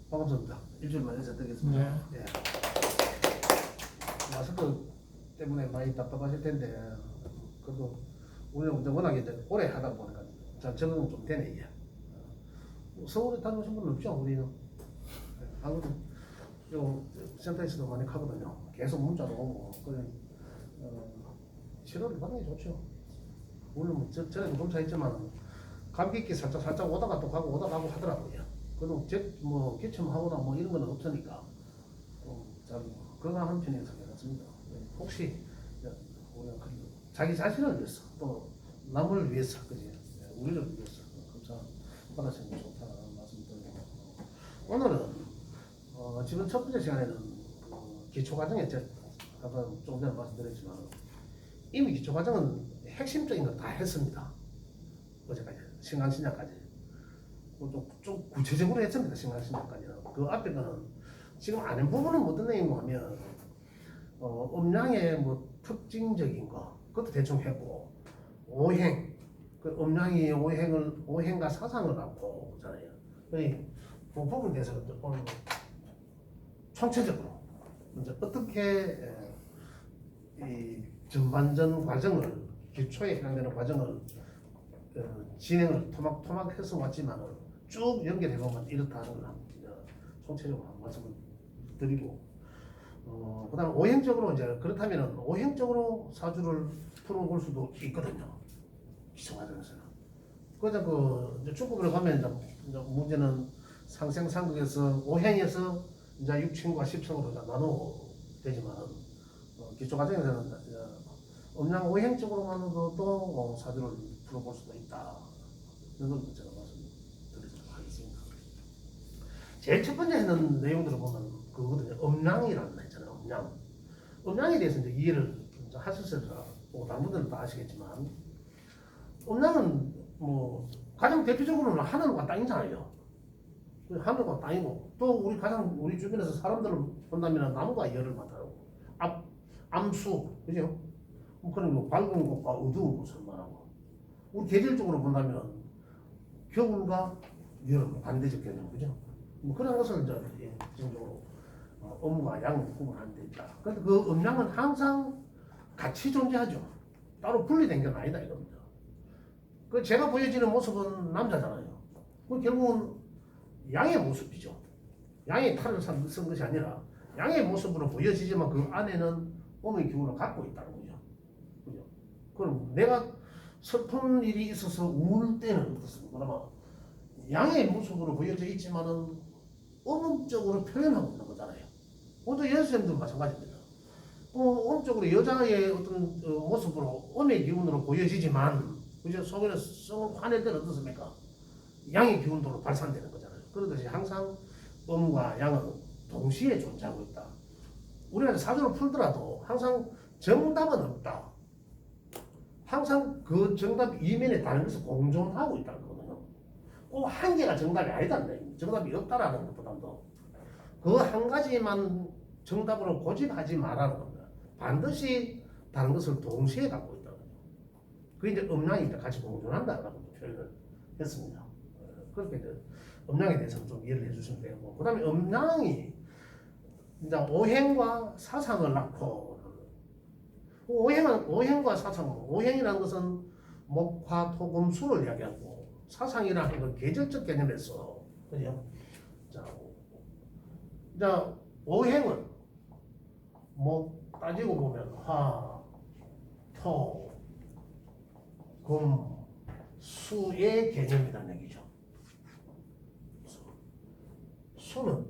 반갑습니다. 일주일 만에 인사드리겠습니다. 네. 예. 마스크 때문에 많이 답답하실 텐데, 그래도 우리는 이제 워낙에 이제 오래 하다 보니까 적응은 좀 되네, 이게. 서울에 다녀오신 분은 없죠, 우리는. 예. 아무튼, 요 센터에서도 많이 가거든요. 계속 문자도 오고, 그래, 치료를 받는 게 좋죠. 물론 뭐 전에도 검사했지만, 감기기 살짝 오다가 또 가고 오다가 가고 하더라고요. 그래도 뭐 기침하거나 뭐 이런 건 없으니까 잘 건강한 편에서 괜찮습니다. 혹시 우리가 자기 자신을 위해서 또 남을 위해서 그지 우리를 위해서 검사 받았으면 좋다는 말씀드리고 오늘은 지금 첫 번째 시간에는 기초 과정에 아까 조금 전에 말씀드렸지만 이미 기초 과정은 핵심적인 걸 다 했습니다. 어제까지 신강신약까지. 좀 구체적으로 했습니다. 신강신약까지는. 그 앞에 거는 지금 아는 부분은 어떤 내용인가 하면 음양의 뭐 특징적인 거 그것도 대충 했고 오행 그 음양이 오행과 사상을 갖고 있잖아요. 그 부분에 대해서 오늘 총체적으로 이제 어떻게 이 전반전 과정을 기초에 해당되는 과정을 진행을 토막해서 왔지만 쭉 연결해보면 이렇다는 걸 총체적으로 한 말씀을 드리고 그 다음 오행적으로 이제 그렇다면 오행적으로 사주를 풀어볼 수도 있거든요. 기초 과정에서는. 그래서 이제 축구를 가면 이제 문제는 상생상극에서 오행에서 이제 육친과 십성으로 나누어 되지만 기초 과정에서는 음양 오행적으로만으로도 사주를 풀어볼 수도 있다. 이런 걸 제가 말씀드리도록 하겠습니다. 제일 첫 번째 하는 내용들을 보면 그거거든요. 음양이라는 거 있잖아요. 음양. 음양에 대해서 이제 이해를 하셨으니까 다른 분들은 다 아시겠지만 음양은 뭐 가장 대표적으로는 하늘과 땅이잖아요. 하늘과 땅이고 또 우리 주변에서 사람들을 본다면 나무가 열을 맡아요. 암수 그죠? 그런 뭐 밝은 곳과 어두운 곳을 말하고 우리 계절적으로 본다면 겨울과 여름 반대적 개념 그죠? 뭐 그런 것을 이제 기본적으로 음과 양을 구분하는 데 있다. 그런데 그 음양은 항상 같이 존재하죠. 따로 분리된 게 아니다 이겁니다. 그 제가 보여지는 모습은 남자잖아요. 그 결국은 양의 모습이죠. 양의 탈을 쓴 것이 아니라 양의 모습으로 보여지지만 그 안에는 음의 기운을 갖고 있다는 거죠. 그죠? 그럼 내가 슬픈 일이 있어서 울 때는 어떻습니까? 그러면 양의 모습으로 보여져 있지만은 음적으로 표현하고 있는 거잖아요. 모두 여성도 마찬가지입니다. 음적으로 여자의 어떤 모습으로 음의 기운으로 보여지지만 그죠? 속에는 썩 화낼 때는 어떻습니까? 양의 기운으로 발산되는 거잖아요. 그러듯이 항상 음과 양은 동시에 존재하고 있다. 우리가 사주를 풀더라도 항상 정답은 없다. 항상 그 정답 이면에 다른 것을 공존하고 있다는 거거든요. 꼭 한 개가 정답이 아니다는 정답이 없다라는 것보다도 그 한 가지만 정답으로 고집하지 말라는 겁니다. 반드시 다른 것을 동시에 갖고 있다는 거죠. 그게 이제 음양이 같이 공존한다라고 표현을 했습니다. 그렇게 이제 음양에 대해서는 좀 이해를 해주시면 되고, 그 다음에 음양이 이제 오행과 사상을 낳고 오행과 사상, 오행이라는 것은 목화, 토, 금, 수를 이야기하고 사상이라는 건 계절적 개념에서 그죠? 자, 오행은 뭐 따지고 보면 화, 토, 금, 수의 개념이라는 얘기죠. 수는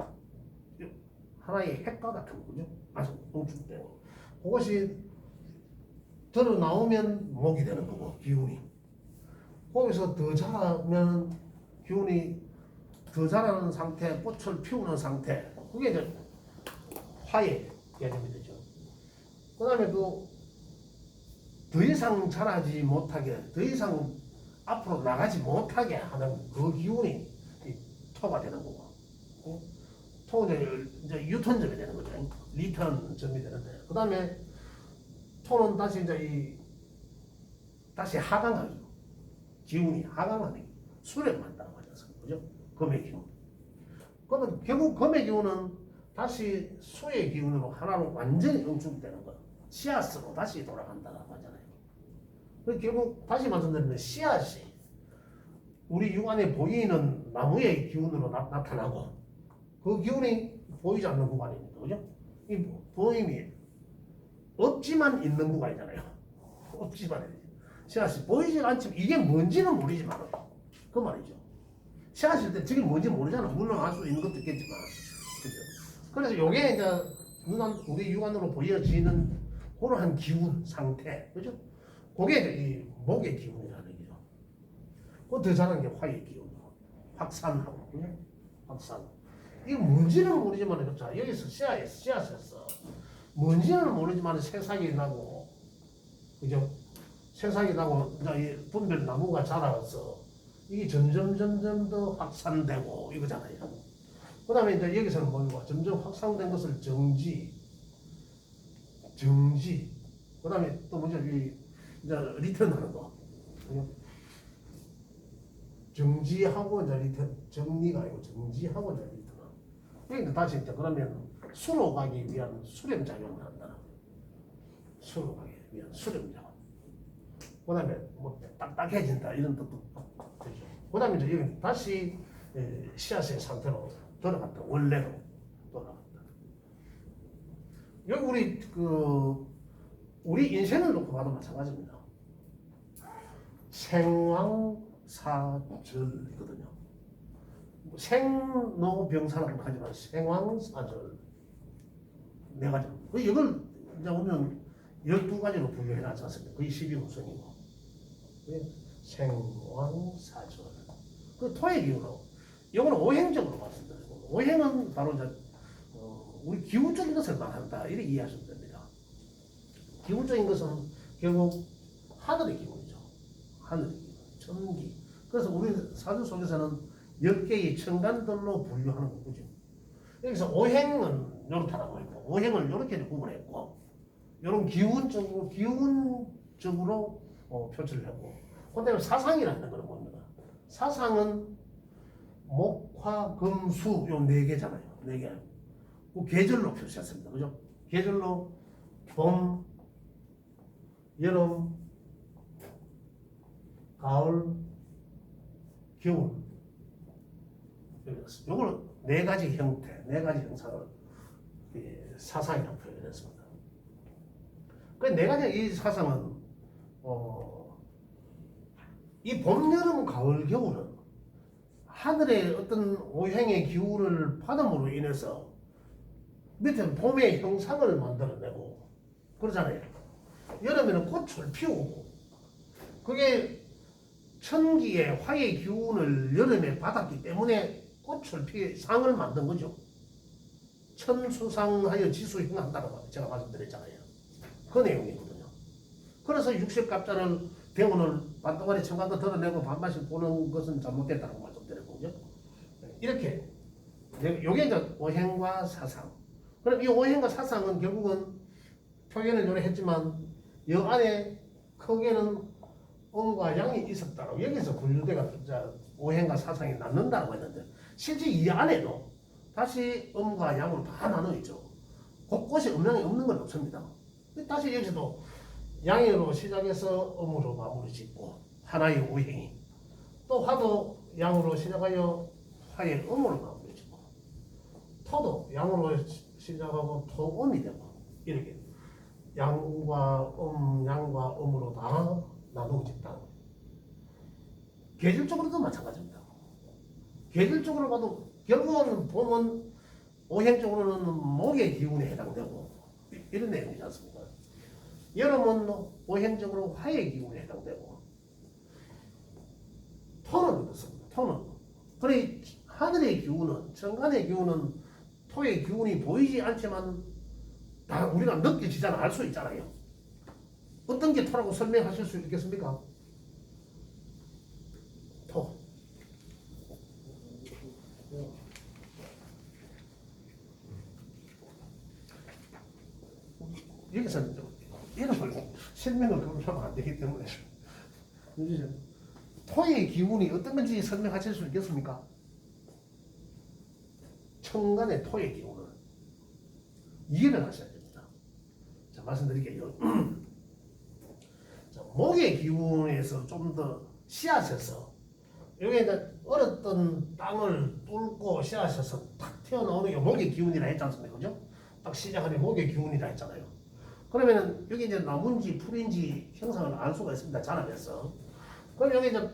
하나의 핵과 같은 거죠. 아주 응축되고 그것이 들어 나오면 목이 되는 거고 기운이 거기서 더 자라면 기운이 더 자라는 상태, 꽃을 피우는 상태 그게 이제 화의 개념이 되죠. 그 다음에 더 이상 자라지 못하게 더 이상 앞으로 나가지 못하게 하는 그 기운이 토가 되는 거고 토는 이제 유턴점이 되는 거죠. 리턴점이 되는데 그 다음에 토는 다시 이제 다시 하강하죠. 기운이 하강하는 수렴한다고 하지 않습니까? 그죠? 금의 기운. 그러면 결국 금의 기운은 다시 수의 기운으로 하나로 완전히 응축되는 거예요. 씨앗으로 다시 돌아간다고 하잖아요. 결국 다시 말씀드리면 씨앗이 우리 육안에 보이는 나무의 기운으로 나타나고 그 기운이 보이지 않는 구간입니다. 그죠? 이 보임이 없지만 있는 구간이잖아요. 없지만 씨앗이 보이지 않지만 이게 뭔지는 모르지만 그 말이죠. 씨앗일 때 저게 뭔지 모르잖아. 물론 알 수 있는 것도 있겠지만 그죠? 그래서 요게 이제 우리 육안으로 보여지는 그러한 기운 상태 그죠? 그게 이제 이 목의 기운이라는 얘기죠. 그 더 잘하는 게 화의 기운, 확산하고, 그죠? 확산. 이거 뭔지는 모르지만, 자, 여기서 씨앗에서, 뭔지는 모르지만 새싹이 나고, 그죠? 새싹이 나고, 이제 분별 나무가 자라서, 이게 점점 더 확산되고, 이거잖아요. 그 다음에 이제 여기서는 뭐고, 점점 확산된 것을 정지, 그 다음에 또 뭐죠? 이제 리턴 하는 거. 정지하고 이제 리턴, 정리가 아니고 정지하고 이제 리턴. 그러니까 다시 이제 그러면 수로 가기 위한 수렴 작용을 한다. 수로 가기 위한 수렴 작용. 그 다음에 뭐 딱딱해진다 이런 뜻도 되죠. 그 다음에 이제 여기 다시 씨앗의 상태로 돌아갔다. 원래로 돌아갔다. 여기 우리 인생을 놓고 봐도 마찬가지입니다. 생왕사절이거든요. 생로병사라고 하지만 생왕사절 네 가지. 이걸 이제 우리는 12가지로 분류해 놨지 않습니까? 거의 12운성이고 생왕사절. 그 토의 기운으로 이거는 오행적으로 말씀드리고 오행은 바로 이제 우리 기운적인 것을 말한다 이렇게 이해하시면 됩니다. 기운적인 것은 결국 하늘의 기운이죠. 하늘의 기운, 천기. 그래서 우리 사주 속에서는 10개의 천간들로 분류하는 거죠. 여기서 오행은 이렇다라고 했고, 오행을 이렇게 구분했고, 이런 기운적으로 표출을 했고, 그 다음에 사상이라는 건 뭡니까? 사상은 목화, 금, 수, 요 4개잖아요. 4개. 그 계절로 표시했습니다. 그죠? 계절로 봄, 여름, 가을, 겨울. 이걸 4가지 형태, 4가지 형상을 사상이라고 표현했습니다. 그 4가지 이 사상은 이 봄, 여름, 가을, 겨울은 하늘의 어떤 오행의 기운을 받음으로 인해서 밑에 봄의 형상을 만들어내고 그러잖아요. 여름에는 꽃을 피우고 그게 천기의 화의 기운을 여름에 받았기 때문에 꽃을 상을 만든 거죠. 천수상하여 지수행한다고 제가 말씀드렸잖아요. 그 내용이거든요. 그래서 60갑자를 대운을 반동안에 청각도 드러내고 반반씩 보는 것은 잘못됐다고 말씀드렸고, 그죠? 이렇게 요게 이제 오행과 사상. 그럼 이 오행과 사상은 결국은 표현을 요래 했지만 여 안에 크게는 음과 양이 있었다고 여기서 분류대가 오행과 사상이 남는다고 했는데 실제 이 안에도 다시 음과 양으로 다 나눠 있죠. 곳곳에 음양이 없는 건 없습니다. 다시 여기서도 양으로 시작해서 음으로 마무리 짓고 하나의 오행이 또 화도 양으로 시작하여 화의 음으로 마무리 짓고 토도 양으로 시작하고 토음이 되고 이렇게 양과 음으로 다 나누고 싶다. 계절적으로도 마찬가지입니다. 계절적으로 봐도 결국은 보면 오행적으로는 목의 기운에 해당되고 이런 내용이지 않습니까? 여름은 오행적으로 화의 기운에 해당되고 토는 그렇습니다. 토는 그래 하늘의 기운은 천간의 기운은 토의 기운이 보이지 않지만 다 우리가 느껴지잖아. 알 수 있잖아요. 어떤 게 토라고 설명하실 수 있겠습니까? 토. 여기서는 이런 걸 설명을 그걸 하면 안 되기 때문에 토의 기운이 어떤 건지 설명하실 수 있겠습니까? 천간의 토의 기운을 이해를 하셔야 됩니다. 자, 말씀드릴게요. 자, 목의 기운에서 좀 더 씨앗에서 여기 이제 얼었던 땅을 뚫고 씨앗에서 탁 튀어나오는 게 목의 기운이라 했지 않습니까? 그죠? 딱 시작하는 목의 기운이라 했잖아요. 그러면은 여기 이제 나무인지 풀인지 형상을 알 수가 있습니다. 자라면서. 그럼 여기 이제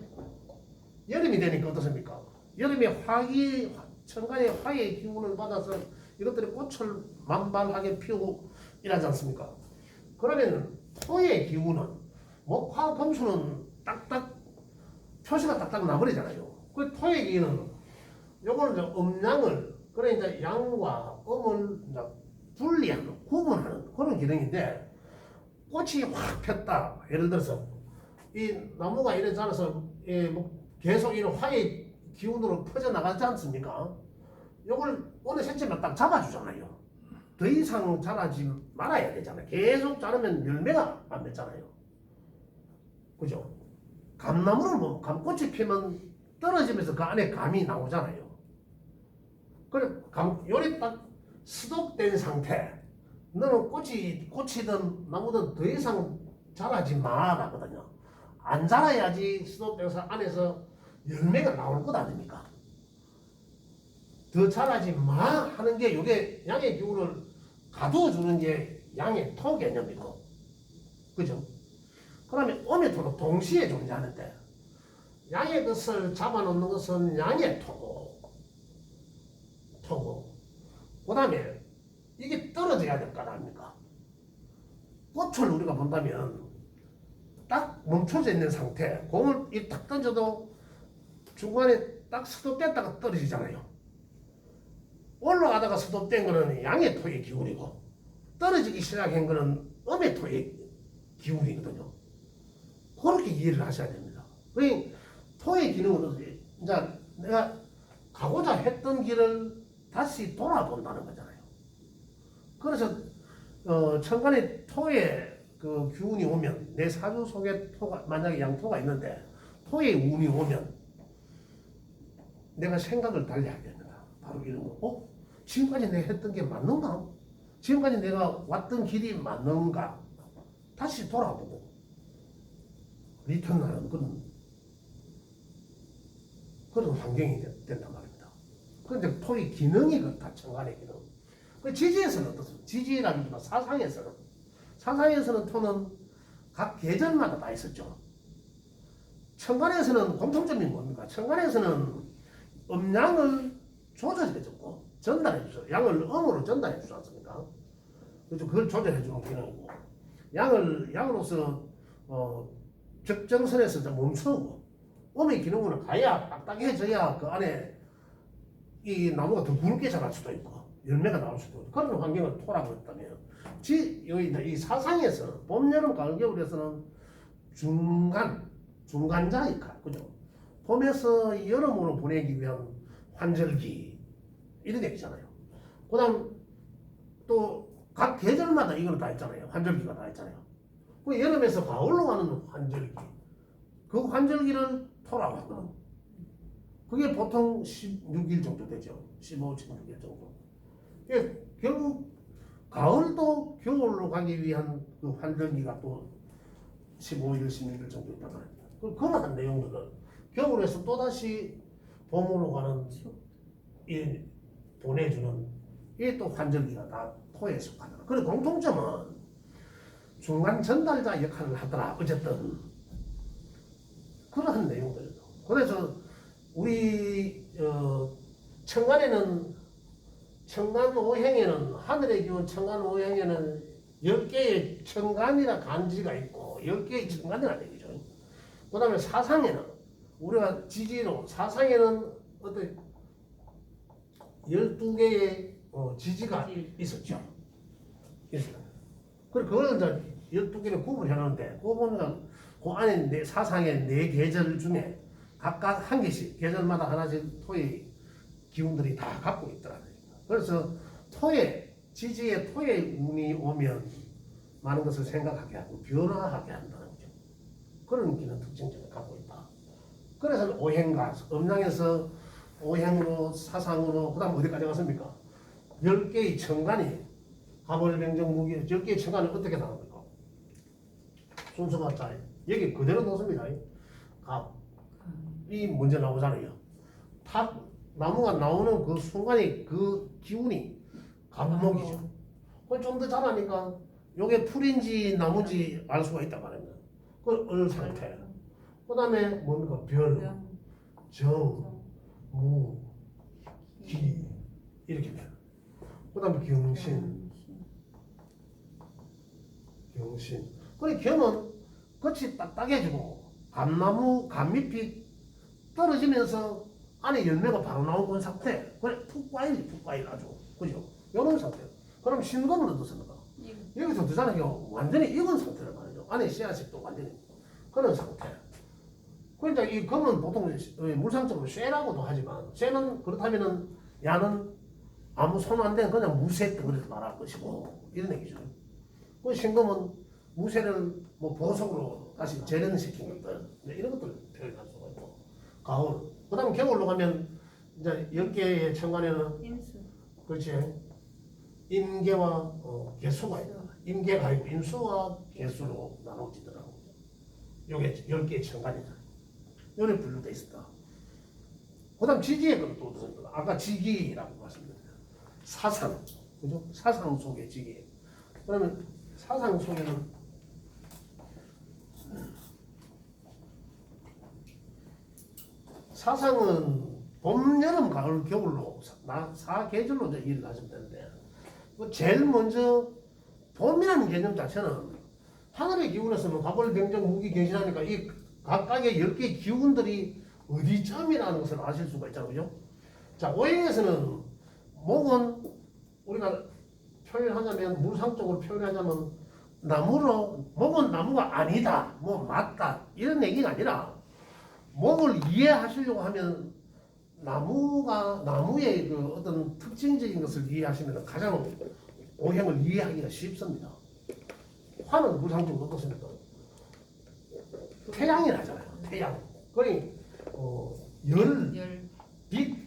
여름이 되니까 어떻습니까? 여름에 천간의 화의 기운을 받아서 이것들이 꽃을 만발하게 피우고 이러지 않습니까? 그러면 토의 기운은 목화 금수는 딱딱 표시가 딱딱 나버리잖아요. 그 토의 기운은 요거는 이제 음양을 그래 이제 양과 음을 이제 분리하는 구분하는 그런 기능인데 꽃이 확 폈다. 예를 들어서 이 나무가 이래 자라서 뭐 계속 이런 화의 기운으로 퍼져 나가지 않습니까? 요걸 어느 새쯤에 딱 잡아주잖아요. 더 이상 자라지 말아야 되잖아요. 계속 자르면 열매가 안 맺잖아요. 그죠? 감나무를 뭐 감꽃이 피면 떨어지면서 그 안에 감이 나오잖아요. 그래 요리 딱 스톱된 상태. 너는 꽃이든 나무든 더 이상 자라지 마라거든요. 안 자라야지 스톱돼서 안에서 열매가 나올 것 아닙니까? 더 자라지 마 하는 게 이게 양의 기운을 가두어 주는 게 양의 토 개념이고, 그죠? 그러면 음의 토도 동시에 존재하는데 양의 것을 잡아놓는 것은 양의 토고, 그 다음에 이게 떨어져야 될 거 아닙니까? 꽃을 우리가 본다면 딱 멈춰져 있는 상태, 공을 딱 던져도 중간에 딱 스톱됐다가 떨어지잖아요. 올라가다가 스톱된 거는 양의 토의 기운이고 떨어지기 시작한 거는 음의 토의 기운이거든요. 그렇게 이해를 하셔야 됩니다. 그러니까 토의 기능은 이제 내가 가고자 했던 길을 다시 돌아본다는 거잖아요. 그래서 천간에 토의 그 기운이 오면 내 사주 속에 토가 만약에 양토가 있는데 토의 운이 오면 내가 생각을 달리하게 됩니다. 바로 이런 거. 지금까지 내가 했던 게 맞는가? 지금까지 내가 왔던 길이 맞는가? 다시 돌아보고 리턴하는 그런 환경이 된단 말입니다. 그런데 토의 기능이 그렇다. 천간의 기능. 그 지지에서는 어떻습니까? 지지라기보다 사상에서는 토는 각 계절마다 다 있었죠. 천간에서는 공통점이 뭡니까? 천간에서는 음양을 조절해주고 전달해주죠. 양을 음으로 전달해주지 않습니까? 그래서 그걸 조절해주는 기능이고, 양으로서 적정선에서 멈추고, 음의 기능으로 가야 딱딱해져야 그 안에 이 나무가 더 굵게 자랄 수도 있고 열매가 나올 수도 있고 그런 환경을 토라고 했다면, 이 사상에서 봄, 여름, 가을, 겨울에서는 중간자 역할, 그죠? 봄에서 여름으로 보내기 위한 환절기 이런 게 있잖아요. 그 다음 또 각 계절마다 이걸 다 있잖아요. 환절기가 다 있잖아요. 그 여름에서 가을로 가는 환절기, 그 환절기를 토라고 하거든. 그게 보통 16일 정도 되죠. 15, 16일 정도. 결국 가을도 겨울로 가기 위한 그 환절기가 또 15일, 16일 정도 있단 말입니다. 그러한 내용들을 겨울에서 또다시 봄으로 가는 보내주는 이게 또 환절기가 다 토에 속하더라. 그리고 공통점은 중간 전달자 역할을 하더라. 어쨌든 그러한 내용들. 그래서 우리 천간에는 천간 오행에는 하늘의 기운 천간 오행에는 10개의 천간이라 간지가 있고 10개의 천간이라 되겠죠. 그 다음에 사상에는 우리가 지지로 사상에는 어떤 12개의 지지가 있었죠. 그리고 그걸 이제 12개를 구분해 놓는데 그 안에 사상의 4계절 중에 각각 한 개씩 계절마다 하나씩 토의 기운들이 다 갖고 있더라고요. 그래서 지지의 토의 운이 오면 많은 것을 생각하게 하고 변화하게 한다는 거죠. 그런 기능 특징들을 갖고 있다. 그래서 오행가 음양에서 오행으로 사상으로 그다음 어디까지 갔습니까? 10개의 천간이 갑을병정무기 10개의 천간이 어떻게 나옵니까? 순서가 자 여기 그대로 놓습니다. 갑이 먼저 나오잖아요. 탑 나무가 나오는 그 순간에 그 기운이 갑목이죠. 그걸 좀 더 잘하니까 요게 풀인지 나무인지 알 수가 있단 말입니다. 그걸 을 상태. 그 다음에 뭡니까? 별, 정, 무, 기 이렇게 돼요. 그 다음에 경신. 그래 경은 끝이 딱딱해지고 감나무 감잎이 떨어지면서 안에 열매가 바로 나오는 상태. 그래 푹 과일이 푹 과일 아주 그죠? 이런 상태. 그럼 신금은 어떻습니까? 여기서 두자는요 완전히 익은 상태를 말이죠. 안에 씨앗이 또 완전히 그런 상태. 그러니까 이 금은 보통 물상적으로 쇠라고도 하지만 쇠는 그렇다면은 야는 아무 손 안 댄 그냥 무쇠 덩어리를 말할 것이고 이런 얘기죠. 그 신금은 무쇠를 뭐 보석으로 다시 재련시킨 것들 이런 것들을 표현할 수가 있고 가을 그다음에 겨울로 가면 이제 10개의 천간에는 인수. 그렇지 임계와 개수가 있다. 임계가 있고 임수와 개수로 나눠지더라고. 요게 10개의 천간이다. 요래 분류돼 있었다. 그다음 지지의 것도 또 아까 지기라고 말씀드렸어요. 사상 그죠? 사상 속의 지기. 그러면 사상 속에는 사상은 봄, 여름, 가을, 겨울로 사계절로 이제 일을 하시면 되는데 제일 먼저 봄이라는 개념 자체는 하늘의 기운에서는 갑을 병정 무기 계시하니까 이 각각의 10개의 기운들이 어디쯤이라는 것을 아실 수가 있잖아요. 그죠? 자, 오행에서는 목은 우리가 표현하자면 물상적으로 표현하자면 나무로 목은 나무가 아니다 뭐 맞다 이런 얘기가 아니라 목을 이해하시려고 하면 나무의 그 어떤 특징적인 것을 이해하시면 가장 오행을 이해하기가 쉽습니다. 화는 물상적으로 어떻습니까? 태양이 나잖아요. 태양. 그러니 열, 빛,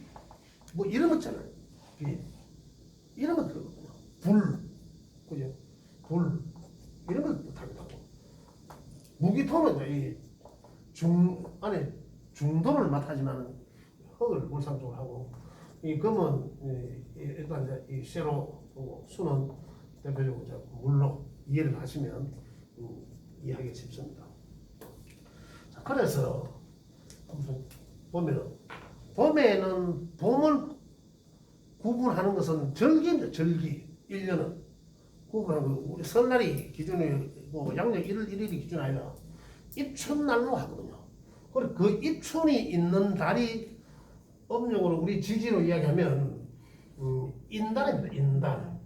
뭐 이런 거 있잖아요. 빛. 이런 거 들거든요. 불. 그죠? 불. 이런 걸 뜻하기도 하고. 무기토는 이제 안에 중도를 맡하지만 흙을 물상적으로 하고, 이 금은 일단 이제 이 쇠로 수는 대표적으로 이제 물로 이해를 하시면 이해하기 쉽습니다. 자, 그래서 봄에는 봄을 구분하는 것은 절기입니다. 절기 1년은 구분하는 거 우리 설날이 기준이 뭐 양력 1월 1일이 기준 아니라 입춘날로 하거든요. 그리고 그 입춘이 있는 달이 음력으로 우리 지지로 이야기하면 인달입니다. 인달.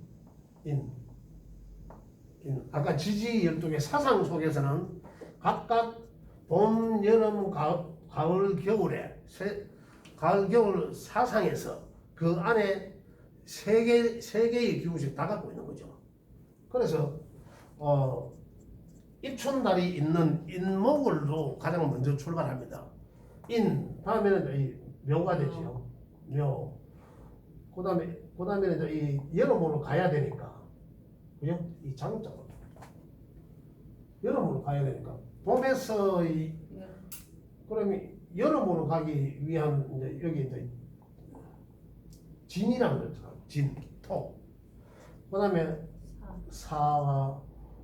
아까 지지 12개 사상 속에서는 각각 봄, 여름, 가을, 겨울에 가을, 겨울 사상에서 그 안에 세 개의 기운씩 다 갖고 있는 거죠. 그래서 입춘달이 있는 인목을로 가장 먼저 출발합니다. 다음에는 이 묘가 되지요. 묘. 그다음에는 이제 이 여름으로 가야 되니까, 그죠? 이 장자로 여름으로 가야 되니까 봄에서 그러면 여름으로 가기 위한 이제 여기 이제 진이라는 거 있잖아요. 진, 토. 그다음에 사화,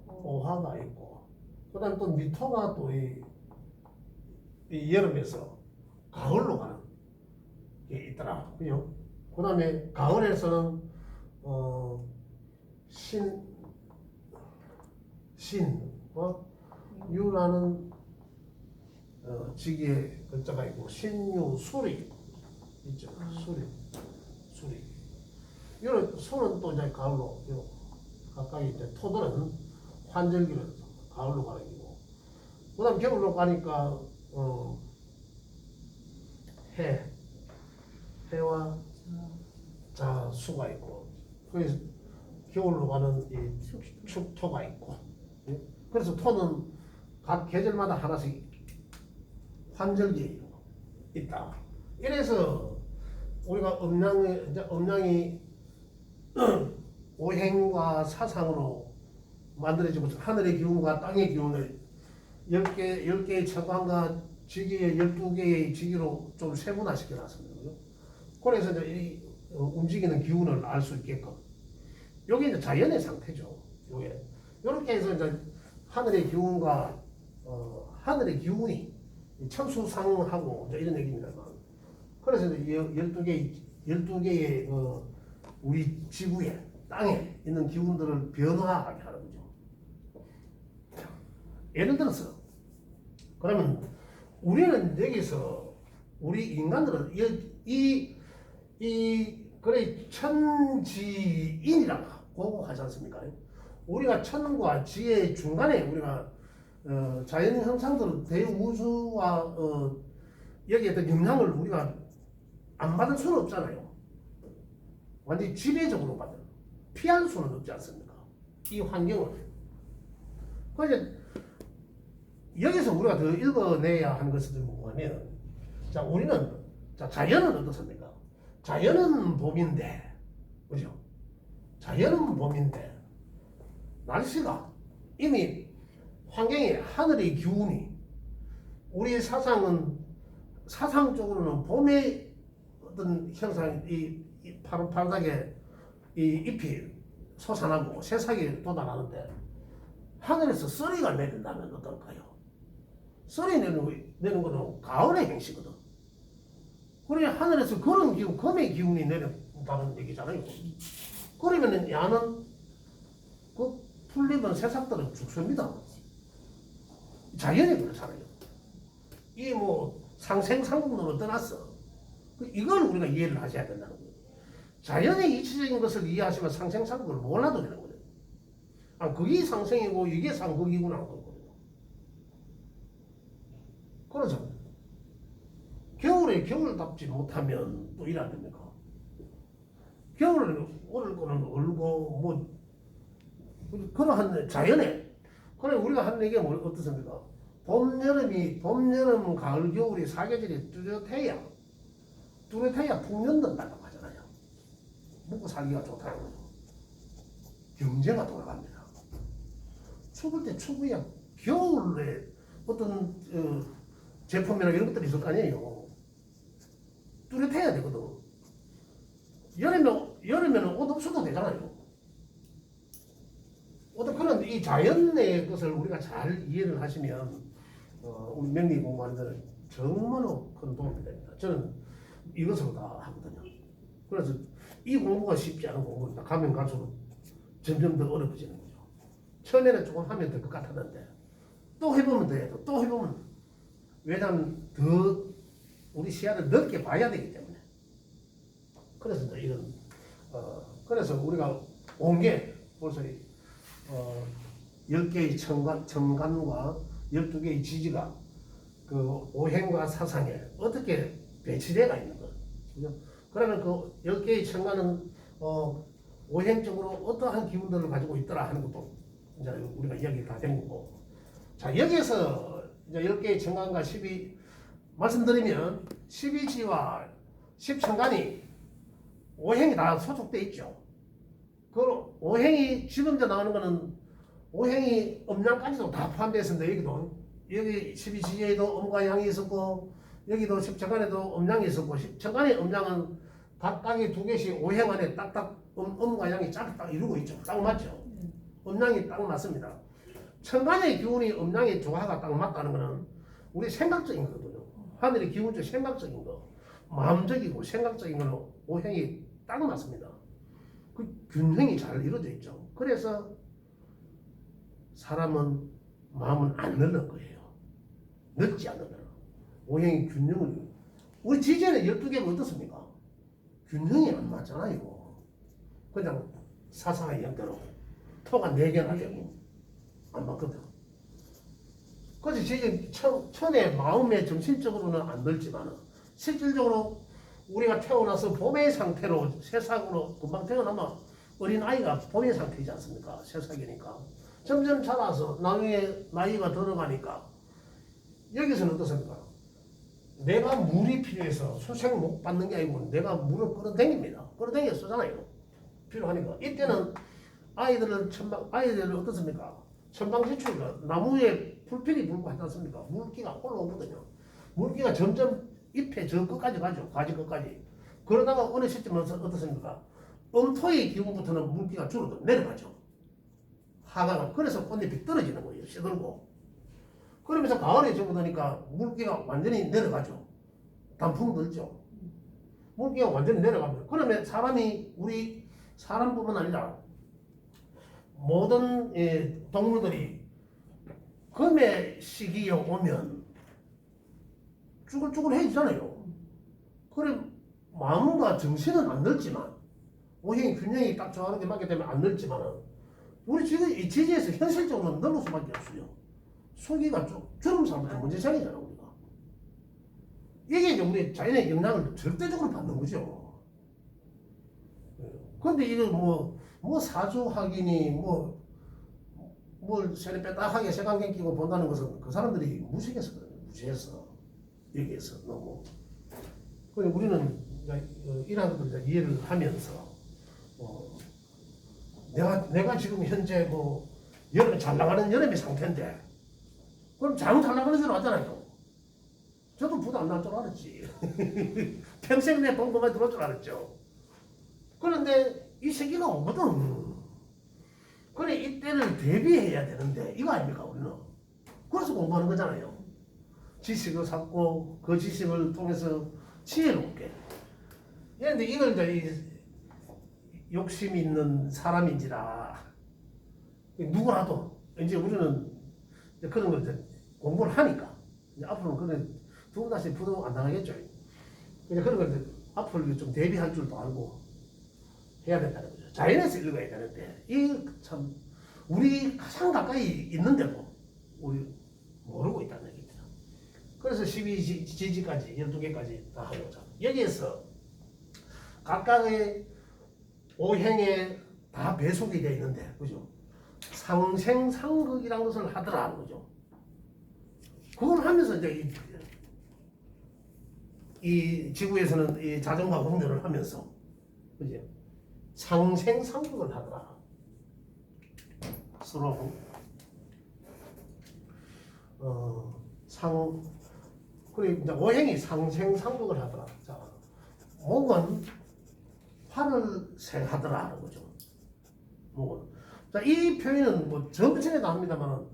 오화가 있고, 그다음에 또 미토가 또 이 여름에서 가을로 가는 게 있더라. 그죠? 그다음에 가을에서는 유라는 지기의 글자가 있고 신유, 수리 있죠. 수리. 이런 수는 또 이제 가을로 각각의 이제 토들은 환절기를 가을로 가는 거고, 그다음 겨울로 가니까 해와 자수가 있고, 그래서 겨울로 가는 이 축토가 있고, 그래서 토는 각 계절마다 하나씩 환절기에 있다. 이래서 우리가 음양이 오행과 사상으로 만들어지고 하늘의 기운과 땅의 기운을 10개의 천간과 지기의 12개의 지기로 좀 세분화시켜 놨습니다. 그래서 이제 이 움직이는 기운을 알 수 있게끔. 요게 이제 자연의 상태죠. 요게. 요렇게 해서 이제 하늘의 기운과 하늘의 기운이 천수상하고 이제 이런 얘기입니다만. 그래서 이제 12개의 우리 지구에 땅에 있는 기운들을 변화하게 하는 거죠. 예를 들어서 그러면 우리는 여기서 우리 인간들은 그래 천지인이라고 하지 않습니까? 우리가 천과 지의 중간에 우리가 자연 현상들 대우주와 여기에 더 영향을 우리가 안 받을 수는 없잖아요. 완전히 지배적으로 받는 피할 수는 없지 않습니까? 이 환경을. 그래서 여기서 우리가 더 읽어내야 하는 것은 뭐냐면, 자 우리는 자연은 어떻습니까? 자연은 봄인데, 그죠? 자연은 봄인데 날씨가 이미 환경에 하늘의 기운이 우리 사상적으로는 봄의 어떤 현상이 파릇파릇하게 이 잎이 솟아나고 새싹이 돋아나는데 하늘에서 썰이가 내린다면 어떨까요? 썰이 내는 거는 가을의 행시거든. 그래 하늘에서 그런 기운, 금의 기운이 내린다는 얘기잖아요. 그러면 야는 그 풀리던 새싹들은 죽습니다. 자연이 그렇잖아요. 이 뭐 상생상국론을 떠났어. 이걸 우리가 이해를 하셔야 된다는 거예요. 자연의 이치적인 것을 이해하시면 상생상국을 몰라도 되는 거예요. 아, 그게 상생이고 이게 상극이구나 하는 거거든요. 그렇죠. 겨울에 겨울답지 못하면 또 이래 안 됩니까? 겨울에 오를 거는 얼고 뭐 그러한 자연에. 그래 우리가 하는 얘기가 뭐 어떻습니까? 봄, 여름, 가을, 겨울이 사계절이 뚜렷해야 풍년된다고 하잖아요. 먹고 살기가 좋다는 거죠. 경제가 돌아갑니다. 추울 때 추구야 겨울에 어떤 제품이나 이런 것들이 있을 거 아니에요. 뚜렷해야 되거든. 여름에는 옷 없어도 되잖아요. 어떤 그런 이 자연의 것을 우리가 잘 이해를 하시면 우리 명리 공부하는 데는 정말로 큰 도움이 됩니다. 저는 이것으로 다 하거든요. 그래서 이 공부가 쉽지 않은 공부입니다. 가면 갈수록 점점 더 어려워지는 거죠. 처음에는 조금 하면 될 것 같았는데 또 해보면 돼요. 또 해보면 왜냐하면 더 우리 시야를 넓게 봐야 되기 때문에. 그래서 이제 이런 그래서 우리가 온 게 벌써 10개의 천간과 12개의 지지가 그 오행과 사상에 어떻게 배치되어 있는 것. 그죠? 그러면 그 10개의 천간은 오행적으로 어떠한 기운들을 가지고 있더라 하는 것도 이제 우리가 이야기가 다 된 거고. 자, 여기에서 이제 10개의 천간과 12 말씀드리면 12지와 10천간이 오행이 다 소속돼 있죠. 그 오행이 지금 이제 나오는 거는 오행이 음양까지도 다 포함되어 있습니다. 여기 12지에도 음과 양이 있었고 여기도 10천간에도 음양이 있었고 10천간의 음양은 각각이 2개씩 오행 안에 딱딱 음과 양이 딱 이루고 있죠. 딱 맞죠. 음양이 딱 맞습니다. 천간의 기운이 음양의 조화가 딱 맞다는 거는 우리 생각적인 거거든요. 하늘의 기운 중 생각적인 거, 마음적이고 생각적인 거는 오행이 딱 맞습니다. 그 균형이 잘 이루어져 있죠. 그래서 사람은 마음은 안 넓는 거예요. 넓지 않는 거예요. 오행이 균형을. 우리 지지에는 12개가 어떻습니까? 균형이 안 맞잖아요. 그냥 사상의 형태로 토가 4개나 되고 안 맞거든. 그래서 지금 천의 마음의 정신적으로는 안 넓지만 실질적으로 우리가 태어나서 봄의 상태로 새싹으로 금방 태어나면 어린아이가 봄의 상태이지 않습니까? 새싹이니까. 점점 자라서 나중에 나이가 들어가니까 여기서는 어떻습니까? 내가 물이 필요해서 수색 못 받는 게 아니고 내가 물을 끌어당깁니다. 끌어당겨 쓰잖아요. 필요하니까. 이때는 아이들을 어떻습니까? 천방지축이가 나무에 불필이 불고 하지 않습니까? 물기가 올라오거든요. 물기가 점점 잎의 저 끝까지 가죠. 가지 끝까지. 그러다가 어느 시점은 어떻습니까? 엄토의 기운부터는 물기가 줄어들어 내려가죠. 하강을. 그래서 꽃잎이 떨어지는 거예요. 시들고. 그러면서 가을에 접어드니까 물기가 완전히 내려가죠. 단풍 들죠. 물기가 완전히 내려갑니다. 그러면 우리 사람뿐만 아니라 모든 동물들이 금의 시기에 오면 쭈글쭈글해지잖아요. 그럼 마음과 정신은 안 늙지만 오행이 균형이 딱 정확하게 맞게 되면 안 늙지만 우리 지금 이 지지에서 현실적으로 늙을 수밖에 없어요. 속이가 주름살부터 문제 생기잖아 우리가. 이게 이제 우리 자연의 영향을 절대적으로 받는 거죠. 그런데 이거 뭐 사주 확인이 뭘 세례 빼딱하게 색안경 끼고 본다는 것은 그 사람들이 무식해서 그래요. 무시해서 여기에서 너무. 그래 우리는 이런 것들 이해를 하면서 내가 지금 현재 여름 잘 나가는 여름의 상태인데 그럼 장 잘 나가는 줄 알잖아요. 저도 부도 안 날 줄 알았지. 평생 내 봉급만 들어올 줄 알았죠. 그런데 이 시기가 오거든. 그래 이때를 대비해야 되는데 이거 아닙니까 우리는. 그래서 공부하는 거잖아요. 지식을 쌓고 그 지식을 통해서 지혜를 얻게. 그런데 이걸 이제 욕심 있는 사람인지라 누구라도 이제 우리는 이제 그런 걸 이제 공부를 하니까 이제 앞으로는 그런 두 번 다시 부도 안 당하겠죠. 그냥 그런 걸 이제 앞으로 좀 대비할 줄도 알고 해야 된다는 거죠. 자연에서 읽어야 되는데 이 참 우리 가장 가까이 있는데도 우리 모르고 있다는 얘기입니다. 그래서 12지지까지 12개까지 다 하는 거죠. 여기에서 각각의 오행에 다 배속이 되어 있는데 그죠? 상생상극이라는 것을 하더라는 거죠. 그걸 하면서 이제 이 지구에서는 이 자전거 공전을 하면서 그죠? 상생상극을 하더라. 서로 그래 이제 오행이 상생상극을 하더라. 자, 목은 화를 생하더라는 거죠. 목은. 자, 이 표현은 전부전에도 합니다만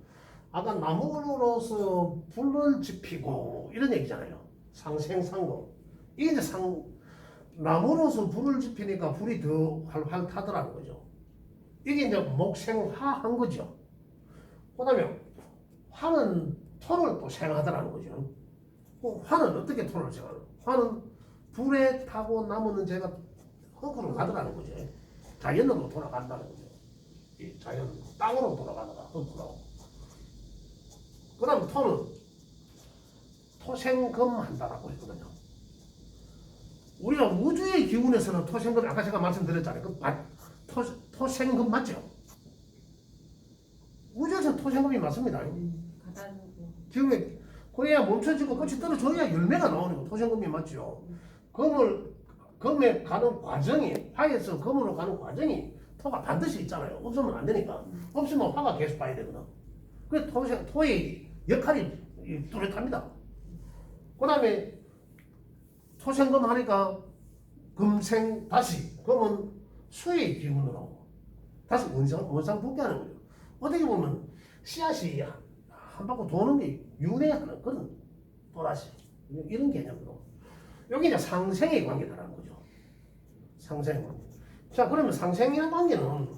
아까 나무로서 불을 지피고 이런 얘기잖아요. 상생상극. 이게 이제 나무로서 불을 지피니까 불이 더 활활 타더라는 거죠. 이게 이제 목생화한 거죠. 그 다음에 화는 토를 또 생하더라는 거죠. 화는 어떻게 토를 생하는? 화는 불에 타고 나무는 제가 흙으로 가더라는 거죠. 자연으로 돌아간다는 거죠. 이 자연 땅으로 돌아가다가 흙으로. 그 다음 토는 토생금한다라고 했거든요. 우리가 우주의 기운에서는 토생금 아까 제가 말씀드렸잖아요. 토생금 맞죠? 우주에서는 토생금이 맞습니다. 지금 그래야 멈춰지고 꽃이 떨어져야 열매가 나오는 거 토생금이 맞죠. 금에 가는 과정이 화에서 금으로 가는 과정이 토가 반드시 있잖아요. 없으면 안 되니까. 없으면 화가 계속 봐야 되거든. 그래서 토의 역할이 뚜렷합니다. 그 다음에 토생금 하니까 금생 다시 금은 수의 기운으로 다시 원상복귀하는 거예요. 어떻게 보면 씨앗이 한 바퀴 도는 게 윤회하는 그런 또다시 이런 개념으로 여기 이제 상생의 관계다라는 거죠. 상생 관계. 자 그러면 상생이라는 관계는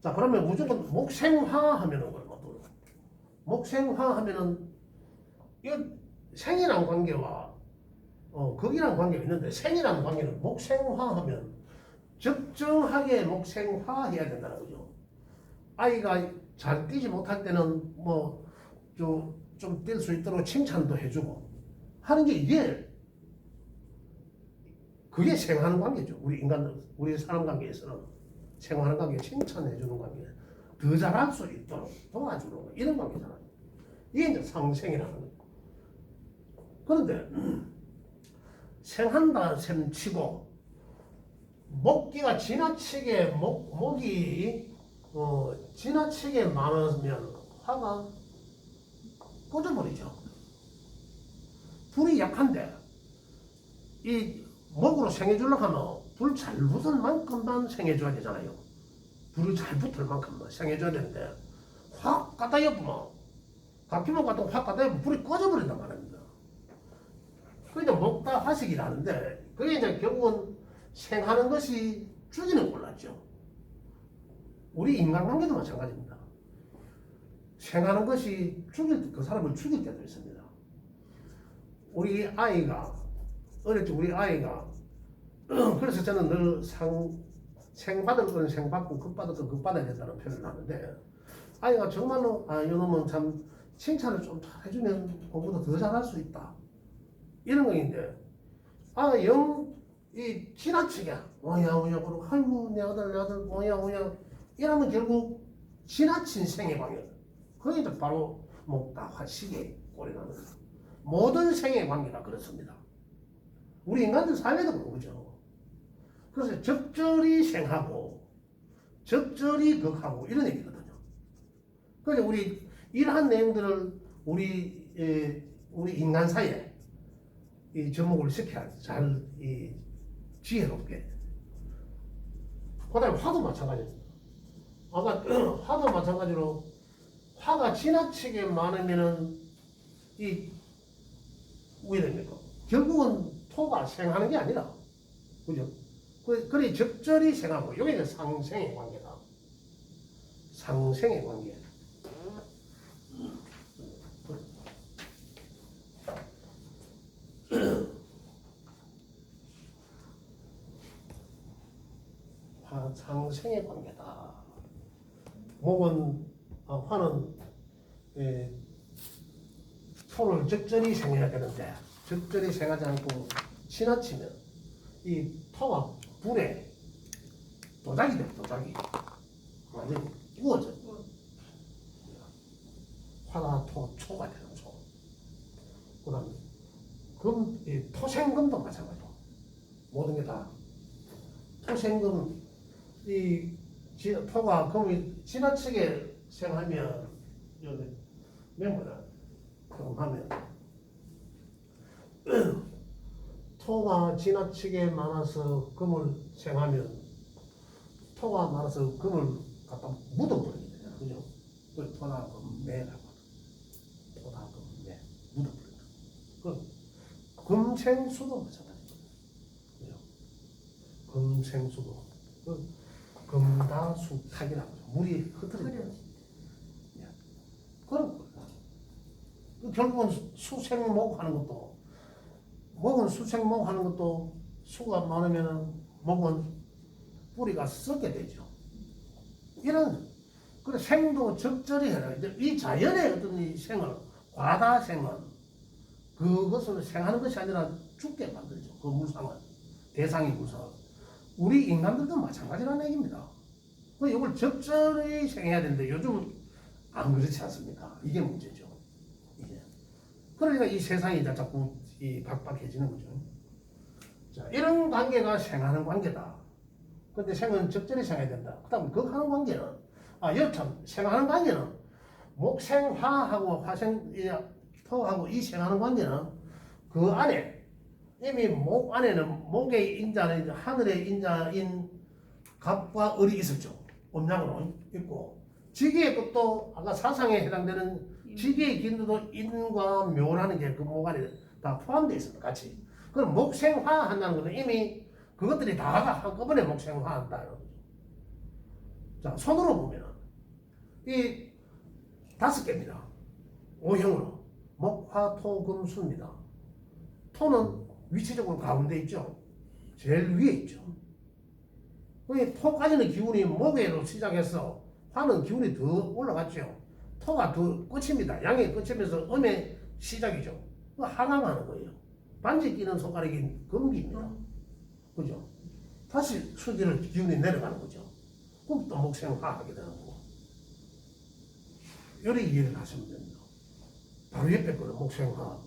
자 그러면 무조건 목생화 하면은 얼마 또 목생화 하면은 이거 생이란 관계와 극이란 관계가 있는데 생이란 관계는 목생화 하면 적정하게 목생화해야 된다는 거죠. 아이가 잘 뛰지 못할 때는 좀 뛸 수 있도록 칭찬도 해주고 하는 게 그게 생활하는 관계죠. 우리 사람 관계에서는 생활하는 관계, 칭찬해주는 관계, 더 잘할 수 있도록 도와주는 거 이런 관계잖아요. 이게 이제 상생이라는 거예요. 그런데 생한다 셈 치고 먹기가 지나치게 목이 지나치게 많으면 화가 꺼져버리죠. 불이 약한데 이 목으로 생해주려고 하면 불 잘 붙을 만큼만 생해줘야 되잖아요. 불이 잘 붙을 만큼만 생해줘야 되는데 확 갖다 엿보면 갓기만 갖다 확 갖다 엿보면 불이 꺼져버린단 말입니다. 그게 먹다 화식이라는데 그게 이제 결국은 생하는 것이 죽이는 꼴났죠. 우리 인간관계도 마찬가지입니다. 생하는 것이 그 사람을 죽일 때도 있습니다. 우리 아이가 어릴 때 우리 아이가 그래서 저는 늘 생 받을 거는 생 받고 급 받을 거는 급 받아야 된다는 표현을 하는데 아이가 정말로 이놈은 참 칭찬을 좀 해주면 공부도 더 잘할 수 있다 이런 거인데 이 지나치게 뭐야 그러고 아이고 내 아들 뭐야 이러면 결국 지나친 생애 방향 그게 이제 바로 목다 화식의 꼴이 나는 거예요. 모든 생애 관계가 그렇습니다. 우리 인간들 사회도 그런 거죠. 그래서 적절히 생하고 적절히 극하고 이런 얘기거든요. 그래서 우리 이러한 내용들을 우리 인간 사이에 이 접목을 시켜야지 잘 지혜롭게. 그다음에 화도 마찬가지입니다. 아까 화도 마찬가지로 화가 지나치게 많으면은 왜 됩니까? 결국은 토가 생하는 게 아니라, 그죠? 그래 적절히 생하고, 이게 이제 상생의 관계다. 상생의 관계. 상생의 관계다. 화는 토를 적절히 생해야 되는데 적절히 생하지 않고 지나치면 이 토가 불에 도자기 돼. 도자기 완전히 구워져. 화가 초가 되는 초. 그다음에 토생금도 마찬가지로 모든 게 다 토생금 토가 금이 지나치게 생하면 여기 멤버다. 그럼 하면 토가 지나치게 많아서 금을 생하면 토가 많아서 금을 갖다 묻어버리게 되잖아. 그죠? 그 토나 금매라고 토나 금매 묻어버린다. 그 금생수도 마찬가지입니다. 그죠? 금생수도 금다수탁이라고 하죠. 물이 흩어지는 그런 거예요. 결국은 수생목 하는 것도 목은 수생목 하는 것도 수가 많으면 목은 뿌리가 썩게 되죠. 그래 생도 적절히 해라. 이 자연의 어떤 이 생을 과다 생은 그것을 생하는 것이 아니라 죽게 만들죠. 그 무상은 대상이 무상. 우리 인간들도 마찬가지라는 얘기입니다. 이걸 적절히 생해야 되는데 요즘 안 그렇지 않습니까? 이게 문제죠. 이게. 그러니까 이 세상이 자꾸 박박해지는 거죠. 자, 이런 관계가 생하는 관계다. 근데 생은 적절히 생해야 된다. 그 다음 극하는 관계는 여참 생하는 관계는 목생화하고 토하고 이 생하는 관계는 그 안에 이미 목 안에는 목의 인자는 하늘의 인자인 갑과 을이 있었죠. 음양으로 있고 지기의 것도 아까 사상에 해당되는 지기의 기운도 인과 묘라는 게 그 목 안에 다 포함되어 있습니다. 같이. 그럼 목생화 한다는 것은 이미 그것들이 다가 한꺼번에 목생화 한다는 거죠. 자, 손으로 보면 이 5개입니다. O형으로 목, 화, 토, 금, 수입니다. 토는 위치적으로 가운데 있죠. 제일 위에 있죠. 토까지는 기운이 목에로 시작해서 화는 기운이 더 올라갔죠. 토가 더 끝입니다. 양의 끝이면서 음의 시작이죠. 하강하는 거예요. 반지 끼는 손가락이 금기입니다. 그죠? 다시 수지를 기운이 내려가는 거죠. 그럼 또 목생화하게 되는 거고. 요리 이해를 하시면 됩니다. 바로 옆에 거는 목생화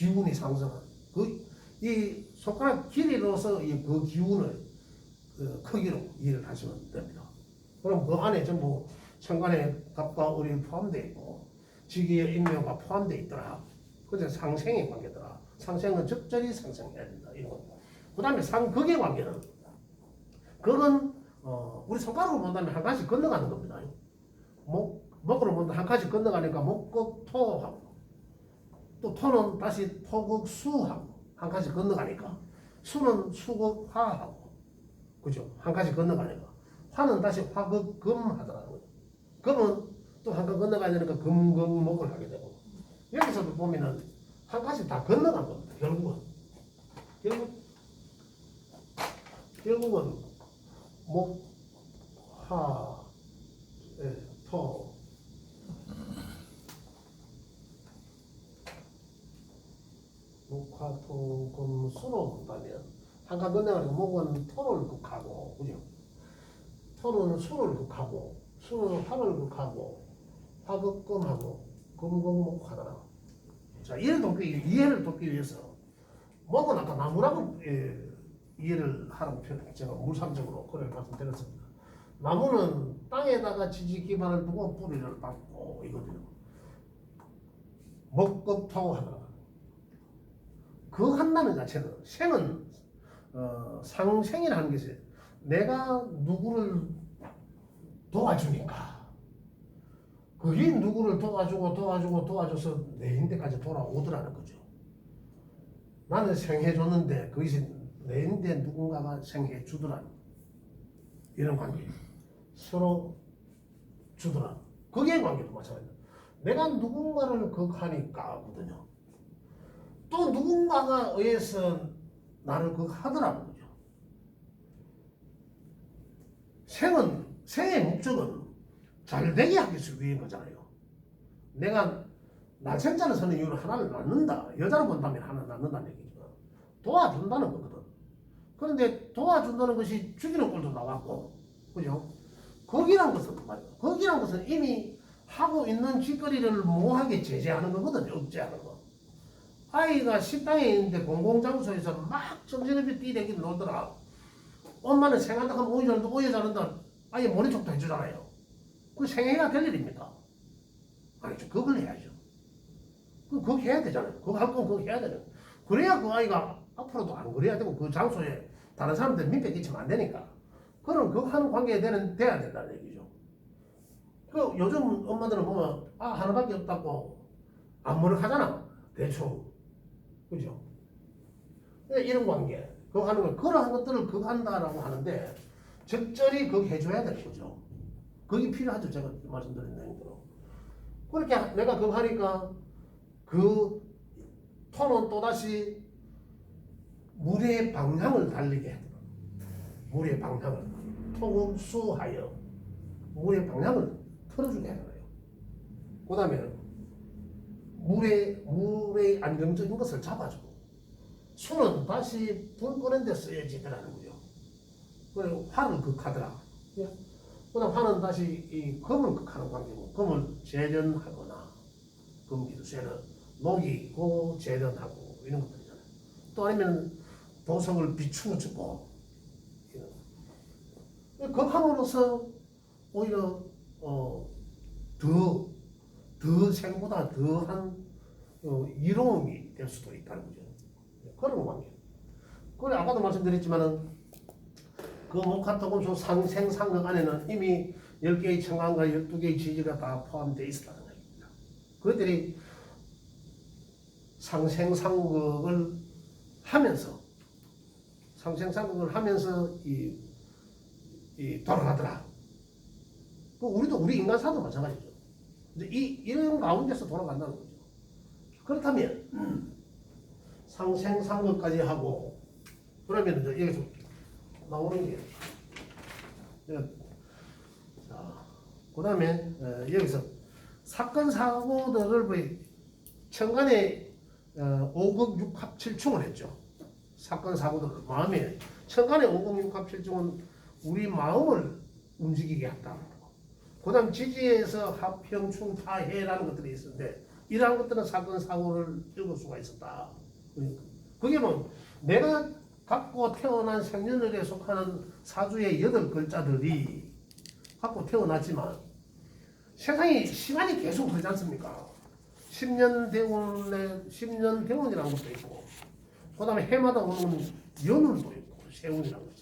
기운이 상승한 이 손가락 길이로서 그 기운을 크기로 이해를 하시면 됩니다. 그럼 그 안에 전부 천간에 갑과 을이 포함되어 있고 지기의 인묘가 포함되어 있더라. 그래서 상생의 관계더라. 상생은 적절히 상생해야 된다. 이런 겁니다. 그 다음에 상극의 관계는 극은 우리 손가락으로 본다면 한 가지 건너가는 겁니다. 목으로 본다면 한 가지 건너가니까 목극 토하고 또 토는 다시 토극 수하고 한 가지 건너가니까 수는 수극 화하고 그죠? 한 가지 건너가니까 화는 다시 화극 금 하더라고요. 금은 또 한 번 건너가야 되니까 금극목을 하게 되고 여기서도 보면은 한 가지 다 건너간 겁니다. 결국은 목, 화, 토, 목, 화, 토, 금, 수로 본다면 한칸 건너가니까 목은 토를 극하고 그죠? 토는 수를 극하고 수는 화를 극하고 화극금하고 금극목하더라. 자, 이해를 돕기 위해서 목은 아까 나무라고 이해를 하라고 제가 물상적으로 그래 말씀드렸습니다. 나무는 땅에다가 지지 기반을 두고 뿌리를 받고 이거든요. 목극토 하더라. 그 한다는 자체는 생은 상생이라는 것이 내가 누구를 도와주니까 그게 누구를 도와줘서 내 인데까지 돌아오더라는 거죠. 나는 생해줬는데 그것이 내 인데 누군가가 생해주더라. 이런 관계. 서로 주더라. 그게 관계도 마찬가지다. 내가 누군가를 극하니까거든요. 또 누군가가 의해서 나를 극하더라는 거죠. 생의 목적은 잘되게 하기 위한 거잖아요. 내가 날생자를 서는 이유는 하나를 낳는다. 여자로 본다면 하나 낳는다는 얘기죠. 도와준다는 거거든. 그런데 도와준다는 것이 죽이는 꼴도 나왔고, 그죠? 거기란 것은 이미 하고 있는 짓거리를 모호하게 제재하는 거거든요. 억제하는 거. 아이가 식당에 있는데 공공장소에서 막 정신없이 뛰대기 놀더라. 엄마는 생한다 하면 오해 자른다. 아예 모른 척도 해주잖아요. 그 생애가 될 일입니까? 아니죠. 그걸 해야죠. 그거 해야 되잖아요. 그거 할 건 그거 해야 되는. 그래야 그 아이가 앞으로도 안 그래야 되고 그 장소에 다른 사람들 민폐 끼치면 안 되니까. 그럼 그거 하는 관계에 돼야 된다는 얘기죠. 그 요즘 엄마들은 보면 하나밖에 없다고 안 모르하잖아. 대충. 그죠? 이런 관계. 그거 하는 걸, 그러한 것들을 그거 한다라고 하는데 적절히 그거 해줘야 되는 거죠. 그게 필요하죠. 제가 말씀드린 내용대로. 그렇게 내가 그거 하니까 그 토는 또다시 물의 방향을 달리게 해요. 물의 방향을. 토금 수하여 물의 방향을 틀어주게 하는 거예요. 그 다음에 물의 안정적인 것을 잡아주고 수는 다시 불 끄는 데 쓰여지더라는 거죠. 그리고 화를 극하더라. 그 다음 화는 다시 이 금을 극하는 관계고 금을 재련하거나 금기도 재련 녹이고 재련하고 이런 것들이잖아요. 또 아니면 보석을 비추어주고 극함으로써 오히려 더 생보다 더한 이로움이 될 수도 있다는 거죠. 그런 관계. 그래 아까도 말씀드렸지만은 그 목화토금수 상생상극 안에는 이미 10개의 청간과 12개의 지지가 다 포함되어 있었다는 겁니다. 그것들이 상생상극을 하면서 이 돌아가더라. 우리도 우리 인간사도 마찬가지죠. 이런 가운데서 돌아간다는 거죠. 그렇다면 상생상극까지 하고 그러면 이제 여기서 나오는 게 그 다음에 여기서 사건 사고들을 천간에 5극 6합 7충을 했죠. 사건 사고들 마음에 천간에 5극 6합 7충은 우리 마음을 움직이게 한다. 그 다음 지지에서 합평충 타해라는 것들이 있는데 이러한 것들은 사건 사고를 겪을 수가 있었다. 그게 뭐 내가 갖고 태어난 생년월일에 속하는 사주의 8글자들이 갖고 태어났지만 세상이 시간이 계속 흐르지 않습니까? 10년 대운이라는 것도 있고, 그 다음에 해마다 오는 연운도 있고, 세운이라는 거죠.